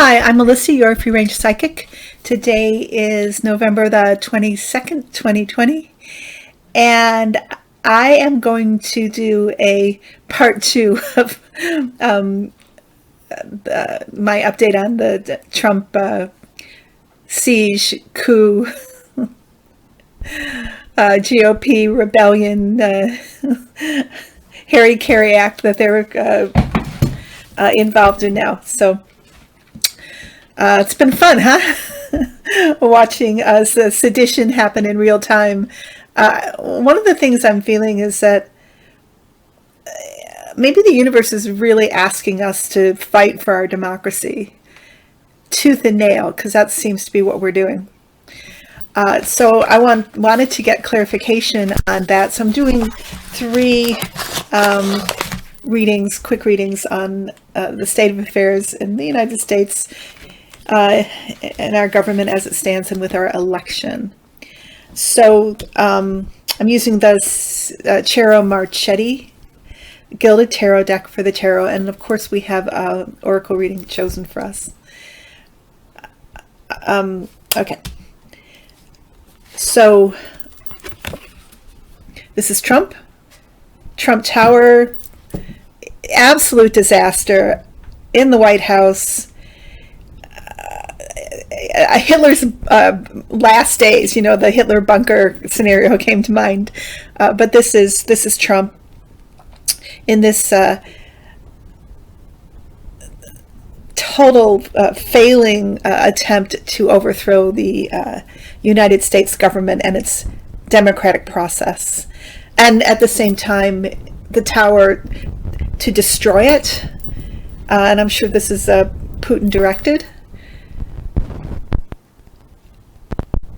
Hi, I'm Melissa, your free range psychic. Today is November the 22nd, 2020, and I am going to do a part two of my update on the Trump siege, coup, GOP rebellion, Harry Carey Act that they're involved in now. So it's been fun, huh? Watching the sedition happen in real time. One of the things I'm feeling is that maybe the universe is really asking us to fight for our democracy tooth and nail, because that seems to be what we're doing. So I wanted to get clarification on that. So I'm doing three quick readings on the state of affairs in the United States and our government as it stands, and with our election. So I'm using the Ciro Marchetti Gilded Tarot deck for the tarot, and of course we have oracle reading chosen for us. Okay. So this is Trump Tower, absolute disaster in the White House. Hitler's last days, the Hitler bunker scenario came to mind, but this is Trump in this total failing attempt to overthrow the United States government and its democratic process, and at the same time the tower to destroy it, and I'm sure this is Putin directed,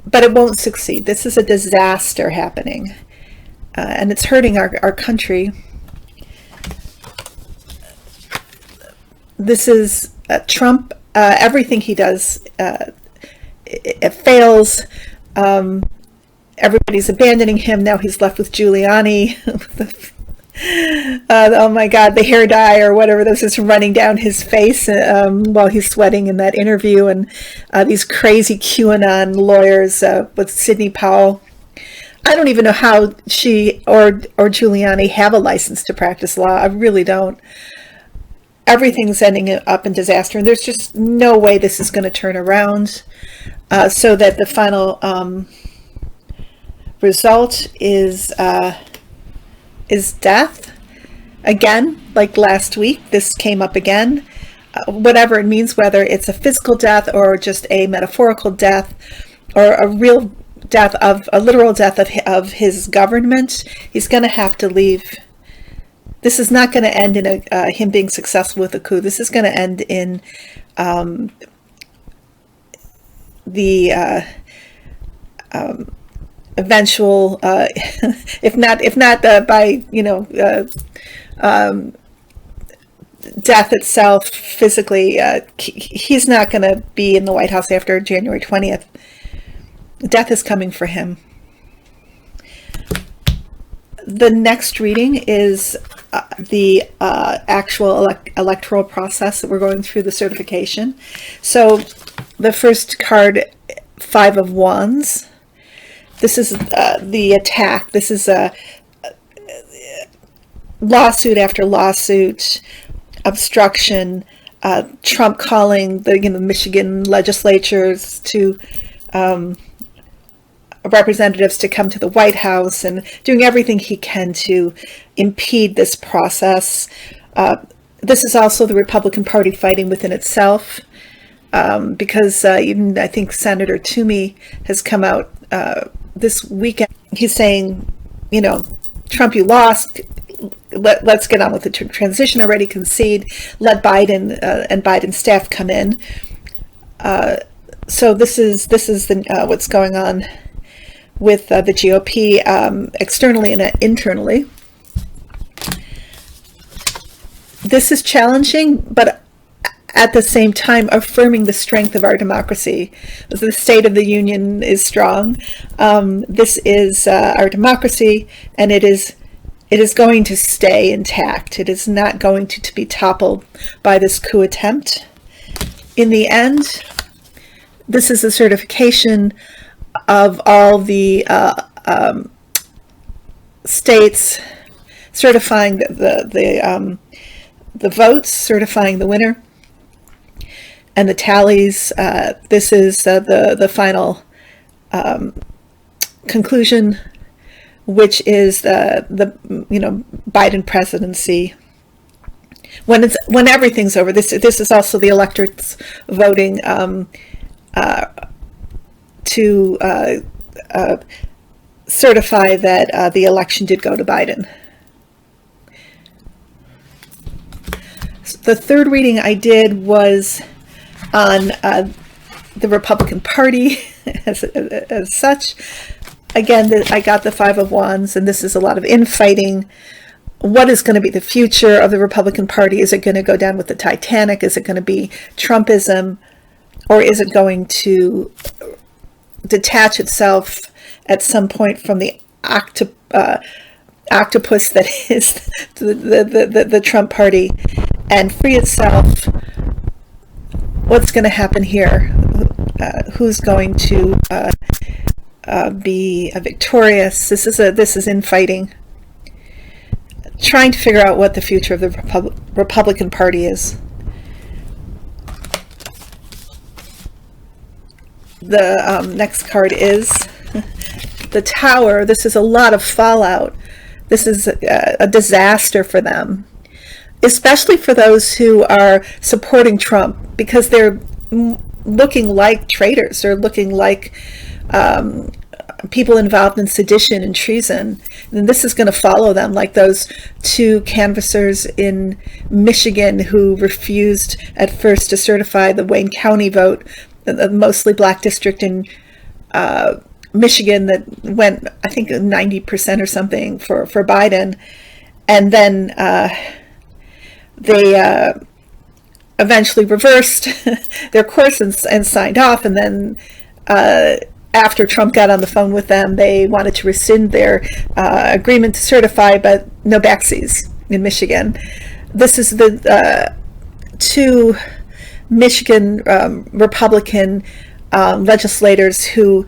but it won't succeed. This is a disaster happening, and it's hurting our country. This is Trump. Everything he does, it fails. Everybody's abandoning him. Now he's left with Giuliani. Oh my God, the hair dye or whatever this is running down his face while he's sweating in that interview, and these crazy QAnon lawyers with Sidney Powell. I don't even know how she or Giuliani have a license to practice law. I really don't. Everything's ending up in disaster, and there's just no way this is going to turn around, so that the final result is death. Again, like last week, this came up again. Whatever it means, whether it's a physical death or just a metaphorical death or a real death, a literal death of his government, he's going to have to leave. This is not going to end in him being successful with a coup. This is going to end in the eventual, if not by death itself physically. He's not going to be in the White House after January 20th. Death is coming for him. The next reading is the actual electoral process that we're going through, the certification. So the first card, Five of Wands. This is the attack. This is a lawsuit after lawsuit, obstruction, Trump calling the Michigan legislatures to representatives to come to the White House and doing everything he can to impede this process. This is also the Republican Party fighting within itself, because even I think Senator Toomey has come out this weekend. He's saying, Trump, you lost. Let's get on with the transition already. Concede. Let Biden and Biden's staff come in. So this is what's going on with the GOP externally and internally. This is challenging, but at the same time affirming the strength of our democracy. The State of the Union is strong. This is our democracy, and it is going to stay intact. It is not going to be toppled by this coup attempt. in the end, this is a certification of all the states, certifying the votes, certifying the winner, and the tallies. This is the final conclusion, which is the Biden presidency. When everything's over, this is also the electorate's voting to certify that the election did go to Biden. The third reading I did was on the Republican Party as such. Again, I got the Five of Wands, and this is a lot of infighting. What is going to be the future of the Republican Party? Is it going to go down with the Titanic? Is it going to be Trumpism? Or is it going to detach itself at some point from the octopus that is the Trump Party and free itself? What's going to happen here? Who's going to be victorious? This is infighting. Trying to figure out what the future of the Republican Party is. The next card is the Tower. This is a lot of fallout. This is a disaster for them, especially for those who are supporting Trump, because they're looking like traitors. They're looking like people involved in sedition and treason. And this is going to follow them, like those two canvassers in Michigan who refused at first to certify the Wayne County vote, the mostly black district in Michigan that went, I think, 90% or something for Biden. And then they eventually reversed their course and signed off. And then after Trump got on the phone with them, they wanted to rescind their agreement to certify, but no backsies in Michigan. This is the two Michigan Republican legislators who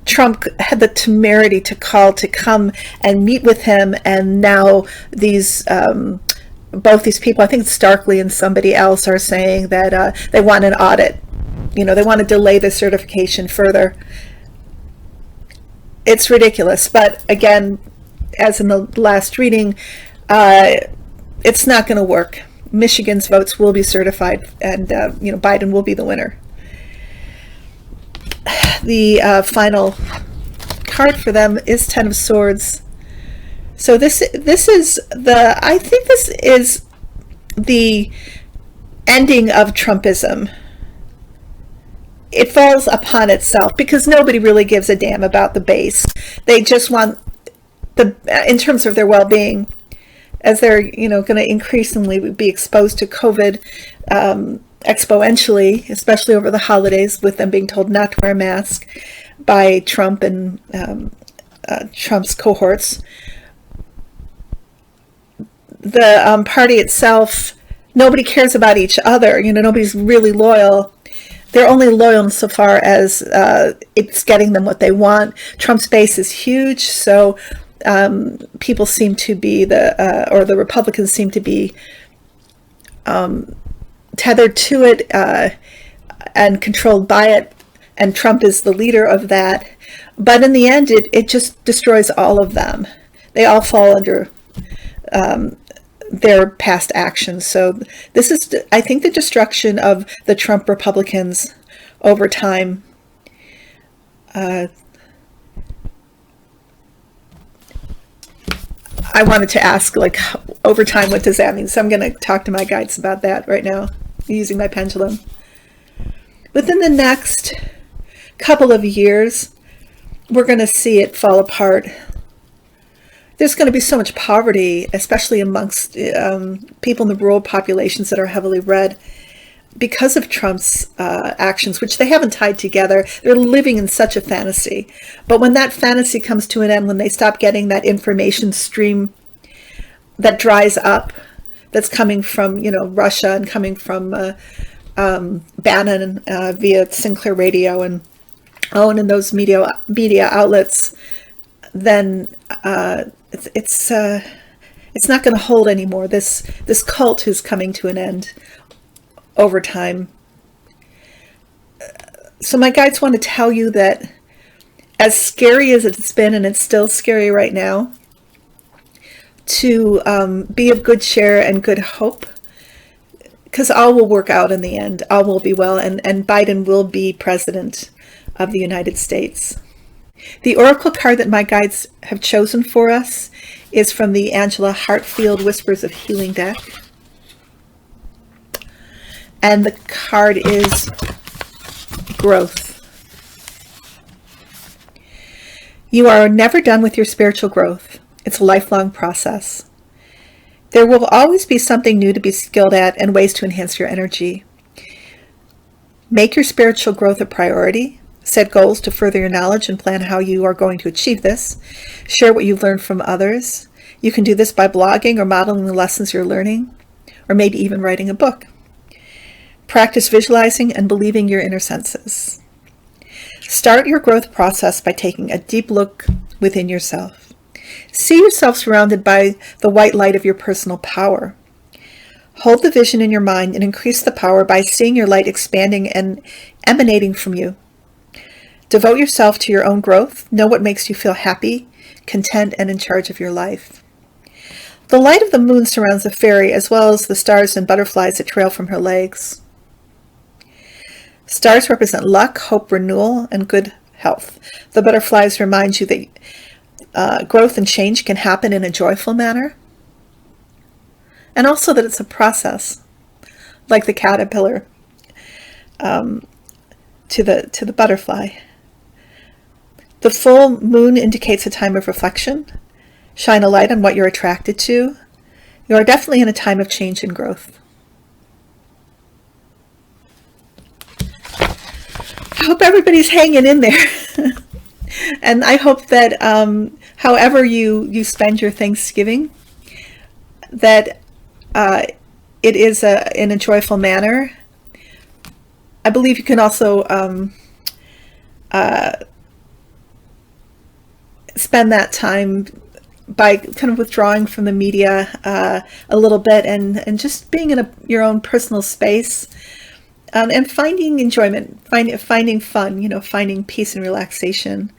Trump had the temerity to call to come and meet with him, and now these both these people, I think Starkley and somebody else, are saying that they want an audit. They want to delay the certification further. It's ridiculous, but again, as in the last reading, it's not going to work. Michigan's votes will be certified, and Biden will be the winner. The final card for them is Ten of Swords. So this is I think this is the ending of Trumpism. It falls upon itself because nobody really gives a damn about the base. They just want in terms of their well-being, as they're going to increasingly be exposed to COVID exponentially, especially over the holidays, with them being told not to wear a mask by Trump and Trump's cohorts. The party itself, nobody cares about each other. Nobody's really loyal. They're only loyal insofar as it's getting them what they want. Trump's base is huge, so people seem to be the Republicans seem to be tethered to it and controlled by it, and Trump is the leader of that. But in the end, it just destroys all of them. They all fall under their past actions. So this is, I think, the destruction of the Trump Republicans over time. I wanted to ask, over time, what does that mean? So I'm going to talk to my guides about that right now, using my pendulum. Within the next couple of years, we're going to see it fall apart. There's going to be so much poverty, especially amongst people in the rural populations that are heavily red, because of Trump's actions, which they haven't tied together. They're living in such a fantasy. But when that fantasy comes to an end, when they stop getting that information stream that dries up, that's coming from Russia and coming from Bannon via Sinclair Radio and Owen and those media outlets, then it's not going to hold anymore. This cult is coming to an end over time. So my guides want to tell you that as scary as it's been, and it's still scary right now, to be of good cheer and good hope, because all will work out in the end. All will be well, and Biden will be president of the United States. The oracle card that my guides have chosen for us is from the Angelina Hartfield Whispers of Healing deck. And the card is growth. You are never done with your spiritual growth. It's a lifelong process. There will always be something new to be skilled at and ways to enhance your energy. Make your spiritual growth a priority. Set goals to further your knowledge and plan how you are going to achieve this. Share what you've learned from others. You can do this by blogging or modeling the lessons you're learning, or maybe even writing a book. Practice visualizing and believing your inner senses. Start your growth process by taking a deep look within yourself. See yourself surrounded by the white light of your personal power. Hold the vision in your mind and increase the power by seeing your light expanding and emanating from you. Devote yourself to your own growth. Know what makes you feel happy, content, and in charge of your life. The light of the moon surrounds the fairy, as well as the stars and butterflies that trail from her legs. Stars represent luck, hope, renewal, and good health. The butterflies remind you that growth and change can happen in a joyful manner, and also that it's a process, like the caterpillar to the butterfly. The full moon indicates a time of reflection. Shine a light on what you're attracted to. You are definitely in a time of change and growth. I hope everybody's hanging in there. And I hope that however you spend your Thanksgiving, that it is in a joyful manner. I believe you can also spend that time by kind of withdrawing from the media a little bit and just being in your own personal space. And finding enjoyment, finding fun, finding peace and relaxation.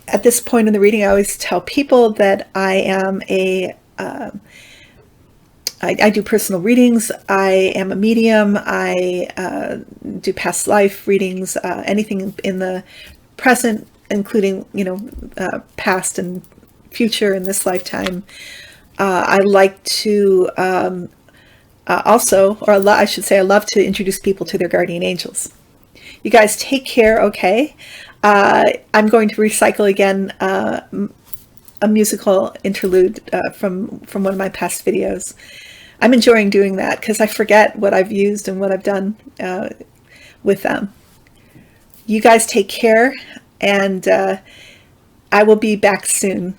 At this point in the reading, I always tell people that I am I do personal readings. I am a medium. I do past life readings, anything in the present, including, past and future in this lifetime. I like to I love to introduce people to their guardian angels. You guys take care, okay? I'm going to recycle again a musical interlude from one of my past videos. I'm enjoying doing that because I forget what I've used and what I've done with them. You guys take care, and I will be back soon.